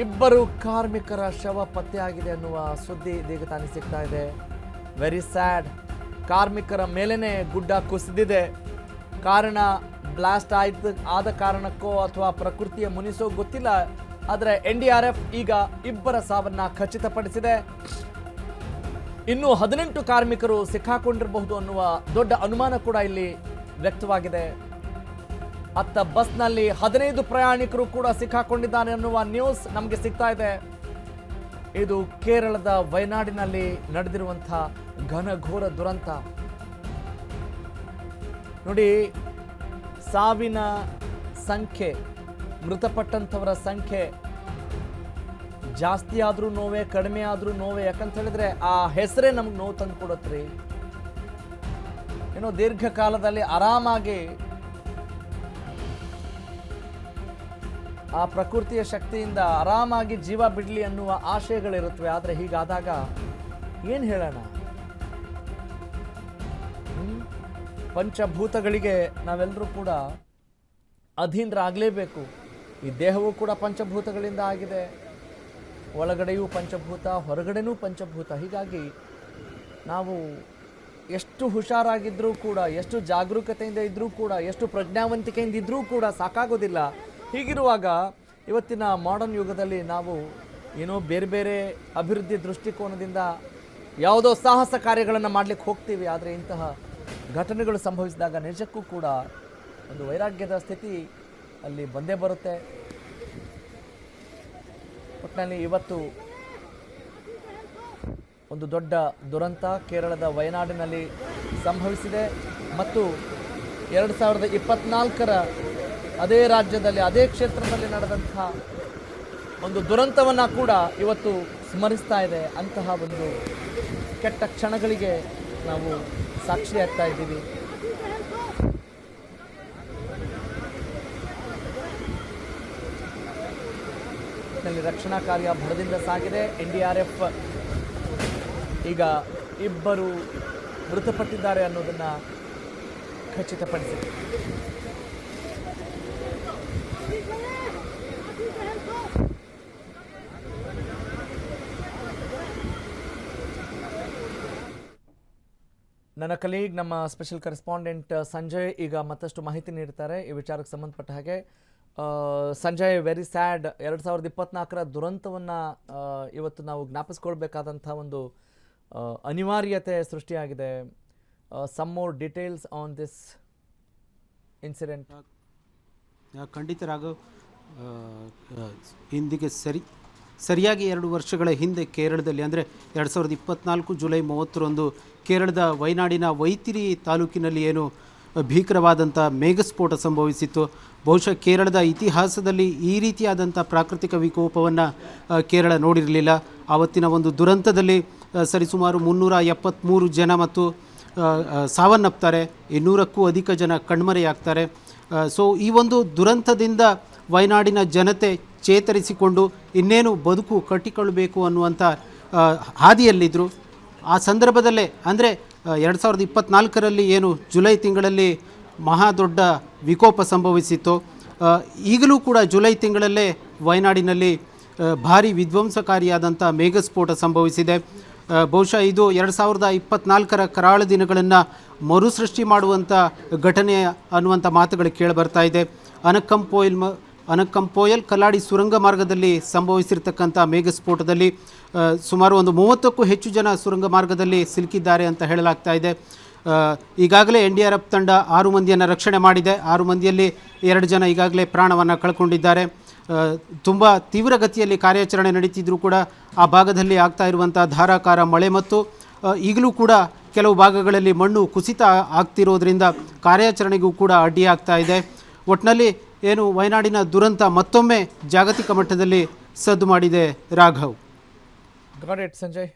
ಇಬ್ಬರು ಕಾರ್ಮಿಕರ ಶವ ಪತ್ತೆಯಾಗಿದೆ ಅನ್ನುವ ಸುದ್ದಿ ಇದೀಗ ತಾನೇ ಸಿಗ್ತಾ ಇದೆ. Very sad. ಕಾರ್ಮಿಕರ ಮೇಲೇನೆ ಗುಡ್ಡ ಕುಸಿದಿದೆ. ಕಾರಣ ಬ್ಲಾಸ್ಟ್ ಆದ ಕಾರಣಕ್ಕೋ ಅಥವಾ ಪ್ರಕೃತಿಯ ಮುನಿಸೋ ಗೊತ್ತಿಲ್ಲ. ಆದರೆ NDRF ಈಗ ಇಬ್ಬರ ಸಾವನ್ನ ಖಚಿತಪಡಿಸಿದೆ. ಇನ್ನು 18 ಕಾರ್ಮಿಕರು ಸಿಕ್ಕಾಕೊಂಡಿರಬಹುದು ಅನ್ನುವ ದೊಡ್ಡ ಅನುಮಾನ ಕೂಡ ಇಲ್ಲಿ ವ್ಯಕ್ತವಾಗಿದೆ. ಅತ್ತ ಬಸ್ನಲ್ಲಿ 15 ಪ್ರಯಾಣಿಕರು ಕೂಡ ಸಿಕ್ಕಾಕೊಂಡಿದ್ದಾರೆ ಅನ್ನುವ ನ್ಯೂಸ್ ನಮಗೆ ಸಿಗ್ತಾ ಇದೆ. ಇದು ಕೇರಳದ ವಯನಾಡಿನಲ್ಲಿ ನಡೆದಿರುವಂತಹ ಘನಘೋರ ದುರಂತ. ನೋಡಿ, ಸಾವಿನ ಸಂಖ್ಯೆ, ಮೃತಪಟ್ಟಂಥವರ ಸಂಖ್ಯೆ ಜಾಸ್ತಿ ಆದ್ರೂ ನೋವೇ, ಕಡಿಮೆ ಆದ್ರೂ ನೋವೇ. ಯಾಕಂತ ಹೇಳಿದ್ರೆ ಆ ಹೆಸರೇ ನಮ್ಗೆ ನೋವು ತಂದು ಕೊಡುತ್ರಿ. ಏನೋ ದೀರ್ಘಕಾಲದಲ್ಲಿ ಆರಾಮಾಗಿ ಆ ಪ್ರಕೃತಿಯ ಶಕ್ತಿಯಿಂದ ಆರಾಮಾಗಿ ಜೀವ ಬಿಡಲಿ ಅನ್ನುವ ಆಶಯಗಳಿರುತ್ತವೆ. ಆದರೆ ಹೀಗಾದಾಗ ಏನು ಹೇಳೋಣ? ಪಂಚಭೂತಗಳಿಗೆ ನಾವೆಲ್ಲರೂ ಕೂಡ ಅಧೀನರಾಗಲೇಬೇಕು. ಈ ದೇಹವೂ ಕೂಡ ಪಂಚಭೂತಗಳಿಂದ ಆಗಿದೆ. ಒಳಗಡೆಯೂ ಪಂಚಭೂತ, ಹೊರಗಡೆನೂ ಪಂಚಭೂತ. ಹೀಗಾಗಿ ನಾವು ಎಷ್ಟು ಹುಷಾರಾಗಿದ್ದರೂ ಕೂಡ, ಎಷ್ಟು ಜಾಗರೂಕತೆಯಿಂದ ಇದ್ದರೂ ಕೂಡ, ಎಷ್ಟು ಪ್ರಜ್ಞಾವಂತಿಕೆಯಿಂದ ಇದ್ದರೂ ಕೂಡ ಸಾಕಾಗೋದಿಲ್ಲ. ಹೀಗಿರುವಾಗ ಇವತ್ತಿನ ಮಾಡರ್ನ್ ಯುಗದಲ್ಲಿ ನಾವು ಏನೋ ಬೇರೆ ಬೇರೆ ಅಭಿವೃದ್ಧಿ ದೃಷ್ಟಿಕೋನದಿಂದ ಯಾವುದೋ ಸಾಹಸ ಕಾರ್ಯಗಳನ್ನು ಮಾಡಲಿಕ್ಕೆ ಹೋಗ್ತೀವಿ. ಆದರೆ ಇಂತಹ ಘಟನೆಗಳು ಸಂಭವಿಸಿದಾಗ ನಿಜಕ್ಕೂ ಕೂಡ ಒಂದು ವೈರಾಗ್ಯದ ಸ್ಥಿತಿ ಅಲ್ಲಿ ಬಂದೇ ಬರುತ್ತೆ. ಒಟ್ಟಿನಲ್ಲಿ ಇವತ್ತು ಒಂದು ದೊಡ್ಡ ದುರಂತ ಕೇರಳದ ವಯನಾಡಿನಲ್ಲಿ ಸಂಭವಿಸಿದೆ. ಮತ್ತು 2024ರ ಅದೇ ರಾಜ್ಯದಲ್ಲಿ, ಅದೇ ಕ್ಷೇತ್ರದಲ್ಲಿ ನಡೆದಂತಹ ಒಂದು ದುರಂತವನ್ನು ಕೂಡ ಇವತ್ತು ಸ್ಮರಿಸ್ತಾ ಇದೆ. ಅಂತಹ ಒಂದು ಕೆಟ್ಟ ಕ್ಷಣಗಳಿಗೆ ನಾವು ಸಾಕ್ಷಿಯಾಗ್ತಾ ಇದ್ದೀವಿ. ನಲ್ಲಿ ರಕ್ಷಣಾ ಕಾರ್ಯ ಭರದಿಂದ ಸಾಗಿದೆ. NDRF ಈಗ ಇಬ್ಬರು ಮೃತಪಟ್ಟಿದ್ದಾರೆ ಅನ್ನೋದನ್ನು ಖಚಿತಪಡಿಸಿದೆ. ನನ್ನ ಕಲೀಗ್, ನಮ್ಮ ಸ್ಪೆಷಲ್ ಕರೆಸ್ಪಾಂಡೆಂಟ್ ಸಂಜಯ್ ಈಗ ಮತ್ತಷ್ಟು ಮಾಹಿತಿ ನೀಡ್ತಾರೆ ಈ ವಿಚಾರಕ್ಕೆ ಸಂಬಂಧಪಟ್ಟ ಹಾಗೆ. Sanjay, very sad. 2024ರ ದುರಂತವನ್ನು ಇವತ್ತು ನಾವು ಜ್ಞಾಪಿಸ್ಕೊಳ್ಬೇಕಾದಂಥ ಒಂದು ಅನಿವಾರ್ಯತೆ ಸೃಷ್ಟಿಯಾಗಿದೆ. Some more details on this incident. ಖಂಡಿತ ರಾಘವ್, ಇಂದಿಗೆ ಸರಿಯಾಗಿ 2 ವರ್ಷಗಳ ಹಿಂದೆ ಕೇರಳದಲ್ಲಿ, ಅಂದರೆ 2024 ಜುಲೈ 30ರಂದು ಕೇರಳದ ವಯನಾಡಿನ ವೈತಿರಿ ತಾಲೂಕಿನಲ್ಲಿ ಏನು ಭೀಕರವಾದಂಥ ಮೇಘಸ್ಫೋಟ ಸಂಭವಿಸಿತ್ತು. ಬಹುಶಃ ಕೇರಳದ ಇತಿಹಾಸದಲ್ಲಿ ಈ ರೀತಿಯಾದಂಥ ಪ್ರಾಕೃತಿಕ ವಿಕೋಪವನ್ನು ಕೇರಳ ನೋಡಿರಲಿಲ್ಲ. ಆವತ್ತಿನ ಒಂದು ದುರಂತದಲ್ಲಿ ಸರಿಸುಮಾರು 373 ಜನ ಮತ್ತು ಸಾವನ್ನಪ್ತಾರೆ, 200ಕ್ಕೂ ಅಧಿಕ ಜನ ಕಣ್ಮರೆಯಾಗ್ತಾರೆ. ಸೊ ಈ ಒಂದು ದುರಂತದಿಂದ ವಯನಾಡಿನ ಜನತೆ ಚೇತರಿಸಿಕೊಂಡು ಇನ್ನೇನು ಬದುಕು ಕಟ್ಟಿಕೊಳ್ಳಬೇಕು ಅನ್ನುವಂಥ ಹಾದಿಯಲ್ಲಿದ್ದರು. ಆ ಸಂದರ್ಭದಲ್ಲೇ, ಅಂದರೆ 2024ರಲ್ಲಿ ಏನು ಜುಲೈ ತಿಂಗಳಲ್ಲಿ ಮಹಾ ದೊಡ್ಡ ವಿಕೋಪ ಸಂಭವಿಸಿತ್ತು, ಈಗಲೂ ಕೂಡ ಜುಲೈ ತಿಂಗಳಲ್ಲೇ ವಯನಾಡಿನಲ್ಲಿ ಭಾರಿ ವಿಧ್ವಂಸಕಾರಿಯಾದಂಥ ಮೇಘಸ್ಫೋಟ ಸಂಭವಿಸಿದೆ. ಬಹುಶಃ ಇದು 2024ರ ಕರಾಳ ದಿನಗಳನ್ನು ಮರುಸೃಷ್ಟಿ ಮಾಡುವಂಥ ಘಟನೆ ಅನ್ನುವಂಥ ಮಾತುಗಳು ಕೇಳಿಬರ್ತಾ ಇದೆ. ಅನಕ್ಕಂಪೋಯಲ್ ಕಲ್ಲಾಡಿ ಸುರಂಗ ಮಾರ್ಗದಲ್ಲಿ ಸಂಭವಿಸಿರ್ತಕ್ಕಂಥ ಮೇಘಸ್ಫೋಟದಲ್ಲಿ ಸುಮಾರು ಒಂದು 30ಕ್ಕೂ ಹೆಚ್ಚು ಜನ ಸುರಂಗ ಮಾರ್ಗದಲ್ಲಿ ಸಿಲುಕಿದ್ದಾರೆ ಅಂತ ಹೇಳಲಾಗ್ತಾ ಇದೆ. ಈಗಾಗಲೇ NDRF ತಂಡ 6 ಮಂದಿಯನ್ನು ರಕ್ಷಣೆ ಮಾಡಿದೆ. 6 ಮಂದಿಯಲ್ಲಿ 2 ಜನ ಈಗಾಗಲೇ ಪ್ರಾಣವನ್ನು ಕಳ್ಕೊಂಡಿದ್ದಾರೆ. ತುಂಬ ತೀವ್ರಗತಿಯಲ್ಲಿ ಕಾರ್ಯಾಚರಣೆ ನಡೀತಿದ್ರೂ ಕೂಡ ಆ ಭಾಗದಲ್ಲಿ ಆಗ್ತಾ ಇರುವಂಥ ಧಾರಾಕಾರ ಮಳೆ ಮತ್ತು ಈಗಲೂ ಕೂಡ ಕೆಲವು ಭಾಗಗಳಲ್ಲಿ ಮಣ್ಣು ಕುಸಿತ ಆಗ್ತಿರೋದ್ರಿಂದ ಕಾರ್ಯಾಚರಣೆಗೂ ಕೂಡ ಅಡ್ಡಿಯಾಗ್ತಾ ಇದೆ. ಒಟ್ಟಿನಲ್ಲಿ ಏನು ವಯನಾಡಿನ ದುರಂತ ಮತ್ತೊಮ್ಮೆ ಜಾಗತಿಕ ಮಟ್ಟದಲ್ಲಿ ಸದ್ದು ಮಾಡಿದೆ ರಾಘವ್. Got it Sanjay.